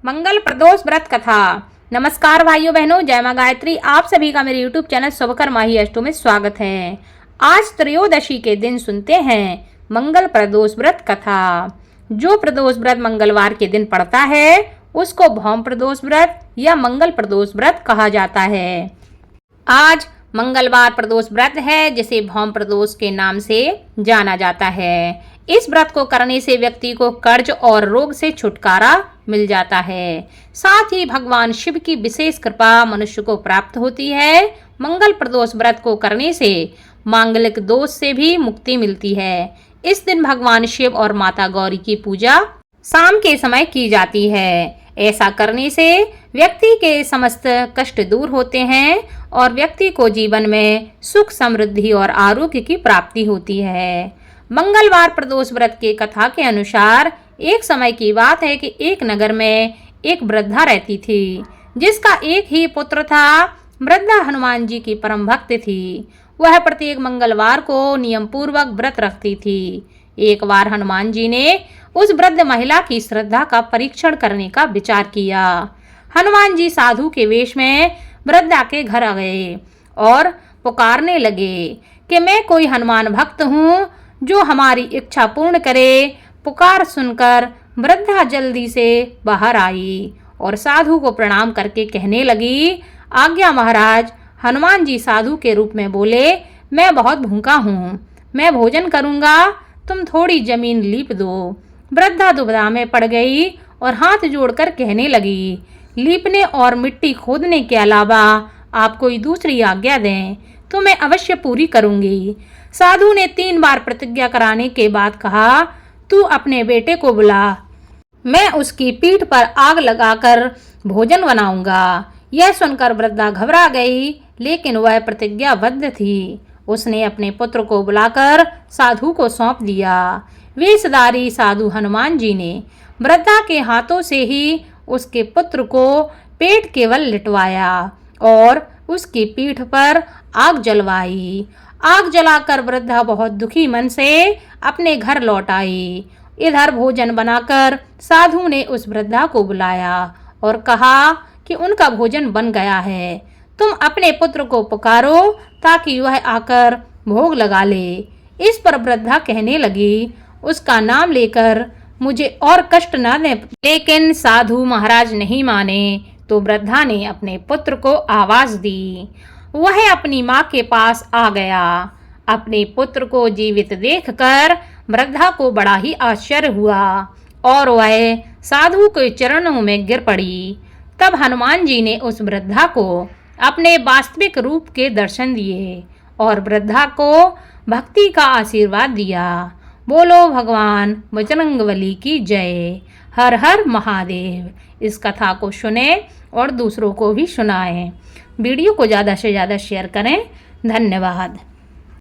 मंगल प्रदोष व्रत कथा। नमस्कार भाइयों बहनों, जय मां गायत्री। आप सभी का मेरे YouTube चैनल शुभकर माही अष्टो में स्वागत है। आज त्रयोदशी के दिन सुनते हैं मंगल प्रदोष व्रत कथा। जो प्रदोष व्रत मंगलवार के दिन पड़ता है उसको भौम प्रदोष व्रत या मंगल प्रदोष व्रत कहा जाता है। आज मंगलवार प्रदोष व्रत है जिसे भौम प्रदोष के नाम से जाना जाता है। इस व्रत को करने से व्यक्ति को कर्ज और रोग से छुटकारा मिल जाता है। साथ ही भगवान शिव की विशेष कृपा मनुष्य को प्राप्त होती है। मंगल प्रदोष व्रत को करने से मांगलिक दोष से भी मुक्ति मिलती है। इस दिन भगवान शिव और माता गौरी की पूजा शाम के समय की जाती है। ऐसा करने से व्यक्ति के समस्त कष्ट दूर होते हैं और व्यक्ति को जीवन में सुख समृद्धि और आरोग्य की प्राप्ति होती है। मंगलवार प्रदोष व्रत के कथा के अनुसार एक समय की बात है कि एक नगर में एक वृद्धा रहती थी जिसका एक ही पुत्र था। वृद्धा हनुमान जी की परम भक्त थी। वह प्रत्येक मंगलवार को नियम पूर्वक व्रत रखती थी। एक बार हनुमान जी ने उस वृद्ध महिला की श्रद्धा का परीक्षण करने का विचार किया। हनुमान जी साधु के वेश में वृद्धा के घर आ गए और पुकारने लगे कि मैं कोई हनुमान भक्त हूँ जो हमारी इच्छा पूर्ण करे। पुकार सुनकर वृद्धा जल्दी से बाहर आई और साधु को प्रणाम करके कहने लगी, आज्ञा महाराज। हनुमान जी साधु के रूप में बोले, मैं बहुत भूखा हूँ, मैं भोजन करूँगा, तुम थोड़ी जमीन लीप दो। वृद्धा दुविधा में पड़ गई और हाथ जोड़कर कहने लगी, लीपने और मिट्टी खोदने के अलावा आप कोई दूसरी आज्ञा दें तो मैं अवश्य पूरी करूंगी। साधु ने 3 बार प्रतिज्ञा कराने के बाद कहा, तू अपने बेटे को बुला, मैं उसकी पीठ पर आग लगाकर भोजन बनाऊंगा। यह सुनकर वृद्धा घबरा गई, लेकिन वह प्रतिज्ञाबद्ध थी। उसने अपने पुत्र को बुलाकर साधु को सौंप दिया। वेशधारी साधु हनुमान जी ने वृद्धा के हाथों से ही उसके पुत्र को पेट केवल लिटवाया और उसकी पीठ पर आग जलवाई। आग जलाकर वृद्धा बहुत दुखी मन से अपने घर लौट आई। इधर भोजन बनाकर साधु ने उस वृद्धा को बुलाया और कहा कि उनका भोजन बन गया है, तुम अपने पुत्र को पुकारो ताकि वह आकर भोग लगा ले। इस पर वृद्धा कहने लगी, उसका नाम लेकर मुझे और कष्ट न दे। लेकिन साधु महाराज नहीं माने तो वृद्धा ने अपने पुत्र को आवाज दी। वह अपनी माँ के पास आ गया। अपने पुत्र को जीवित देखकर वृद्धा को बड़ा ही आश्चर्य हुआ और वह साधु के चरणों में गिर पड़ी। तब हनुमान जी ने उस वृद्धा को अपने वास्तविक रूप के दर्शन दिए और वृद्धा को भक्ति का आशीर्वाद दिया। बोलो भगवान बजरंगबली की जय। हर हर महादेव। इस कथा को सुने और दूसरों को भी सुनाएं। वीडियो को ज़्यादा से ज़्यादा शेयर करें। धन्यवाद।